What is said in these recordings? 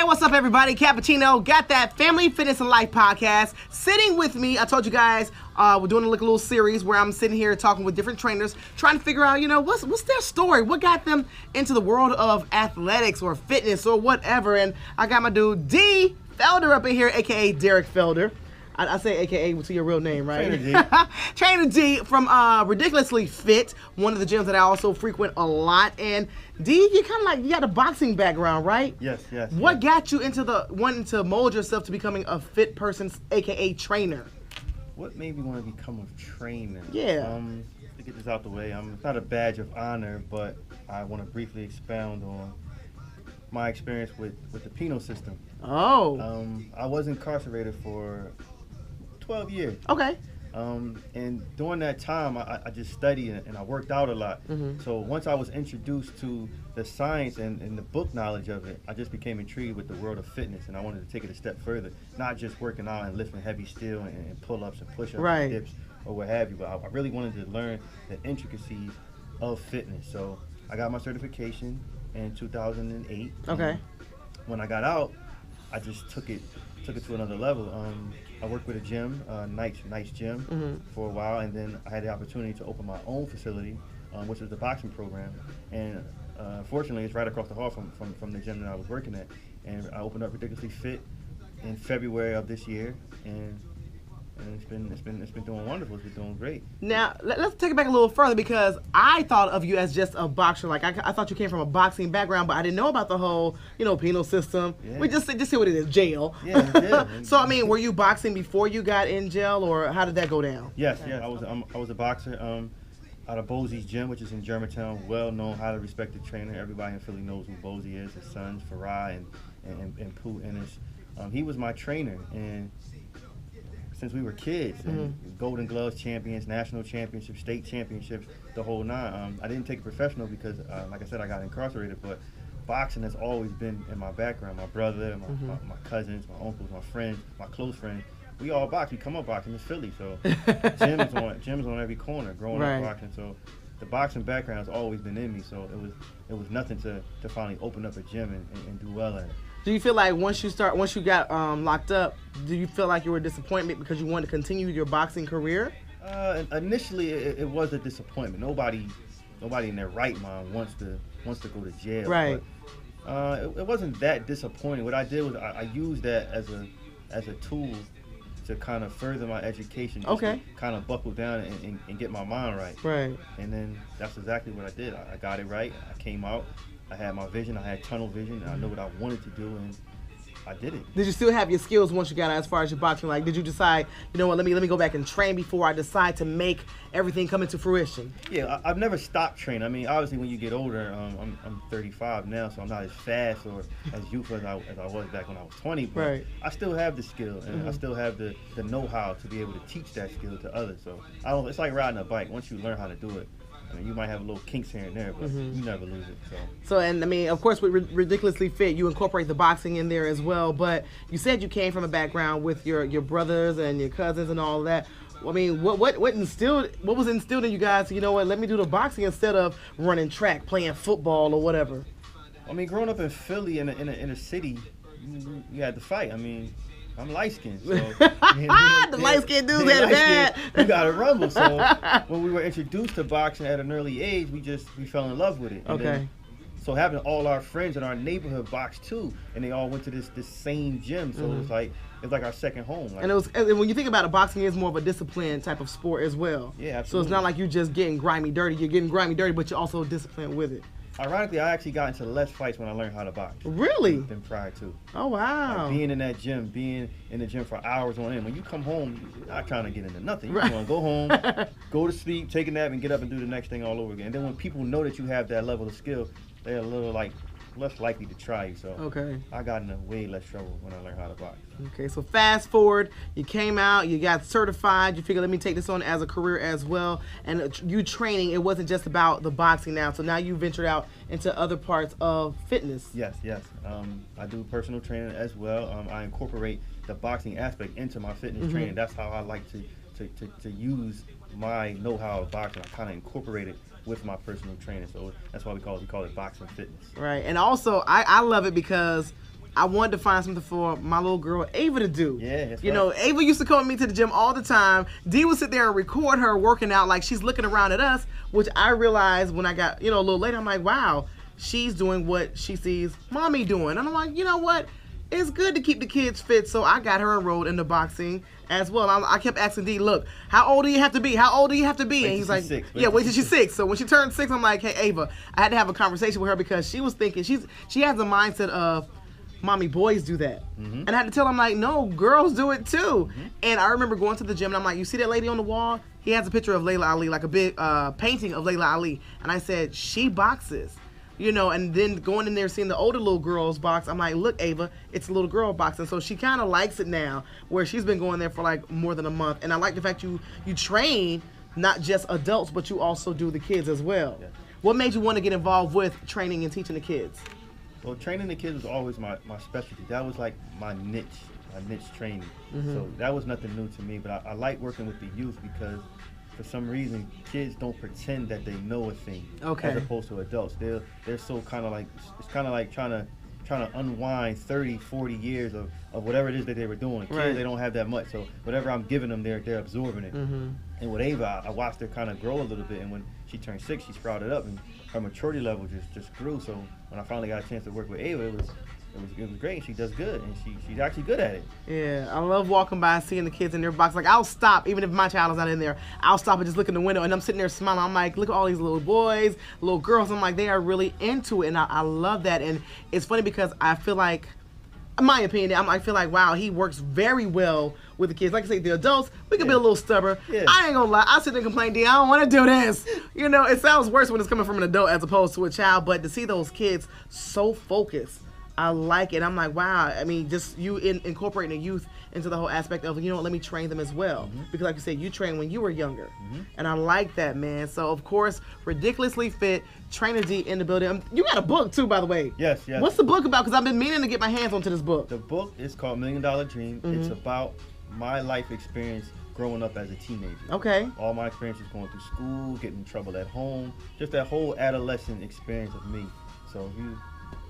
Hey, what's up, everybody? Cappuccino, got that Family Fitness and Life podcast. Sitting with me, I told you guys, we're doing a little series where I'm sitting here talking with different trainers, trying to figure out, what's their story? What got them into the world of athletics or fitness or whatever? And I got my dude, D. Felder, up in here, a.k.a. Derek Felder. I say AKA to your real name, right? Trainer D. Trainer D from Ridiculously Fit, one of the gyms that I also frequent a lot. And D, you kind of like, you got a boxing background, right? Yes. What got you into wanting to mold yourself to becoming a fit person, AKA trainer? What made me want to become a trainer? Yeah. To get this out the way, it's not a badge of honor, but I want to briefly expound on my experience with the penal system. Oh. I was incarcerated for 12 years. Okay. And during that time, I just studied and I worked out a lot. Mm-hmm. So once I was introduced to the science and the book knowledge of it, I just became intrigued with the world of fitness, and I wanted to take it a step further, not just working out and lifting heavy steel and pull-ups and push-ups Right. and dips or what have you, but I really wanted to learn the intricacies of fitness. So I got my certification in 2008. Okay. When I got out, I just took it to another level. I worked with a gym, nice gym, Mm-hmm. for a while, and then I had the opportunity to open my own facility, which was the boxing program. And fortunately, it's right across the hall from the gym that I was working at. And I opened up Ridiculously Fit in February of this year, and it's been doing wonderful. It's been doing great. Now, let's take it back a little further, because I thought of you as just a boxer. Like, I thought you came from a boxing background, but I didn't know about the whole, penal system. Yeah. We just see what it is, jail. Yeah. So, I mean, were you boxing before you got in jail, or how did that go down? Yes. I was a boxer out of Bosie's gym, which is in Germantown. Well known, highly respected trainer. Everybody in Philly knows who Bosie is. His sons, Farah and Pooh Ennis. He was my trainer, and since we were kids, and Golden Gloves champions, national championships, state championships, the whole nine. I didn't take it professional because, like I said, I got incarcerated, but boxing has always been in my background. My brother, my cousins, my uncles, my friends, my close friends, we all box. We come up boxing in Philly, so gyms on every corner growing Right. up boxing. So the boxing background has always been in me, so it was nothing to finally open up a gym and do well at it. Do you feel like once you got locked up, do you feel like you were a disappointment because you wanted to continue your boxing career? Initially, it was a disappointment. Nobody in their right mind wants to go to jail. Right. But, it wasn't that disappointing. What I did was I used that as a tool to kind of further my education. Just Okay. to kind of buckle down and get my mind right. Right. And then that's exactly what I did. I got it right. I came out. I had my vision. I had tunnel vision. And I knew what I wanted to do, and I did it. Did you still have your skills once you got out as far as your boxing? Like, did you decide, let me go back and train before I decide to make everything come into fruition? Yeah, I've never stopped training. I mean, obviously, when you get older, I'm 35 now, so I'm not as fast or as youthful as I was back when I was 20. But Right. I still have the skill, and I still have the know-how to be able to teach that skill to others. So it's like riding a bike. Once you learn how to do it, I mean, you might have a little kinks here and there, but you never lose it. So, and I mean, of course, with Ridiculously Fit, you incorporate the boxing in there as well. But you said you came from a background with your brothers and your cousins and all that. I mean, what was instilled in you guys? Let me do the boxing instead of running track, playing football or whatever. I mean, growing up in Philly, in a city, you had to fight. I mean, I'm light-skinned, so The light-skinned dudes had it bad. You gotta rumble. So when we were introduced to boxing at an early age, we fell in love with it. And Okay. then, so having all our friends in our neighborhood box too, and they all went to this same gym, so it's like our second home. Like, And when you think about it, boxing is more of a disciplined type of sport as well. Yeah, So absolutely. it's not like you're just getting grimy dirty. You're getting grimy dirty, but you're also disciplined with it. Ironically, I actually got into less fights when I learned how to box Really? than prior to. Oh, wow. Like being in that gym, being in the gym for hours on end. When you come home, you're not trying to get into nothing. You Right. want to go home, go to sleep, take a nap, and get up and do the next thing all over again. And then when people know that you have that level of skill, they're a little less likely to try you. So Okay. I got into way less trouble when I learned how to box. Okay, so fast forward, you came out, you got certified, you figured, let me take this on as a career as well. And you training, it wasn't just about the boxing now. So now you ventured out into other parts of fitness. Yes. I do personal training as well. I incorporate the boxing aspect into my fitness training. That's how I like to use my know-how of boxing. I kind of incorporate it with my personal training. So that's why we call it boxing fitness. Right, and also I love it because I wanted to find something for my little girl Ava to do. Yeah, that's You right. know, Ava used to come with me to the gym all the time. D would sit there and record her working out like she's looking around at us, which I realized when I got, a little later, I'm like, wow, she's doing what she sees mommy doing. And I'm like, you know what? It's good to keep the kids fit, so I got her enrolled into boxing as well. I kept asking D, look, how old do you have to be? How old do you have to be? Wait And he's till like, she's 6. yeah, wait till she's 6. So when she turned 6, I'm like, hey, Ava, I had to have a conversation with her because she was thinking, she has a mindset of, mommy, boys do that. And I had to tell him, like, no, girls do it too. And I remember going to the gym, and I'm like, you see that lady on the wall? He has a picture of Layla Ali, like a big painting of Layla Ali. And I said, she boxes. And then going in there seeing the older little girls box, I'm like, look, Ava, it's a little girl boxing. So she kind of likes it now, where she's been going there for like more than a month. And I like the fact you train not just adults, but you also do the kids as well. Yeah. What made you want to get involved with training and teaching the kids? Well, training the kids was always my specialty. That was like my niche training. So that was nothing new to me. But I like working with the youth because for some reason kids don't pretend that they know a thing. Okay. As opposed to adults. They're so kind of like, it's kind of like trying to unwind 30, 40 years of whatever it is that they were doing. Kids, Right. they don't have that much. So whatever I'm giving them, they're absorbing it. And with Ava, I watched her kind of grow a little bit. And when she turned 6, she sprouted up, and her maturity level just grew. So when I finally got a chance to work with Ava, it was great. And she does good, and she's actually good at it. Yeah, I love walking by and seeing the kids in their box. Like, I'll stop, even if my child is not in there, I'll stop and just look in the window, and I'm sitting there smiling. I'm like, look at all these little boys, little girls. I'm like, they are really into it, and I love that. And it's funny because I feel like, in my opinion, I feel like, wow, he works very well with the kids. Like I say, the adults, we can be a little stubborn. Yeah. I ain't gonna lie, I sit there and complain, D, I don't wanna do this. It sounds worse when it's coming from an adult as opposed to a child, but to see those kids so focused, I like it. I'm like, wow. I mean, just you incorporating the youth into the whole aspect of, let me train them as well. Because like you said, you trained when you were younger. And I like that, man. So, of course, Ridiculously Fit, Trainer D in the building. You got a book, too, by the way. Yes. What's the book about? Because I've been meaning to get my hands onto this book. The book is called $1 Million Dream. It's about my life experience growing up as a teenager. Okay. All my experiences going through school, getting in trouble at home, just that whole adolescent experience of me. So if you're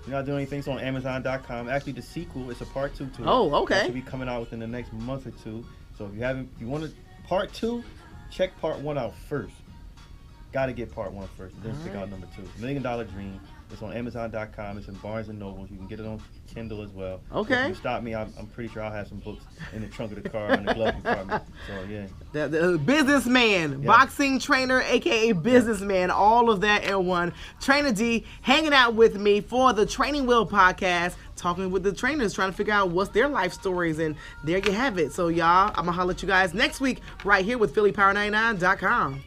not doing anything, it's on Amazon.com. Actually, the sequel is a part 2 to it. Oh, okay. That should be coming out within the next month or two. So if you want part 2, check part 1 out first. Got to get part 1 first, then check out number 2. $1 Million Dream. It's on Amazon.com. It's in Barnes and Noble. You can get it on Kindle as well. Okay. If you stop me, I'm pretty sure I'll have some books in the trunk of the car in the glove compartment. So yeah. The businessman, boxing trainer, aka businessman, all of that in one. Trainer D hanging out with me for the Training Wheel podcast, talking with the trainers, trying to figure out what's their life stories, and there you have it. So y'all, I'm gonna holler at you guys next week right here with PhillyPower99.com.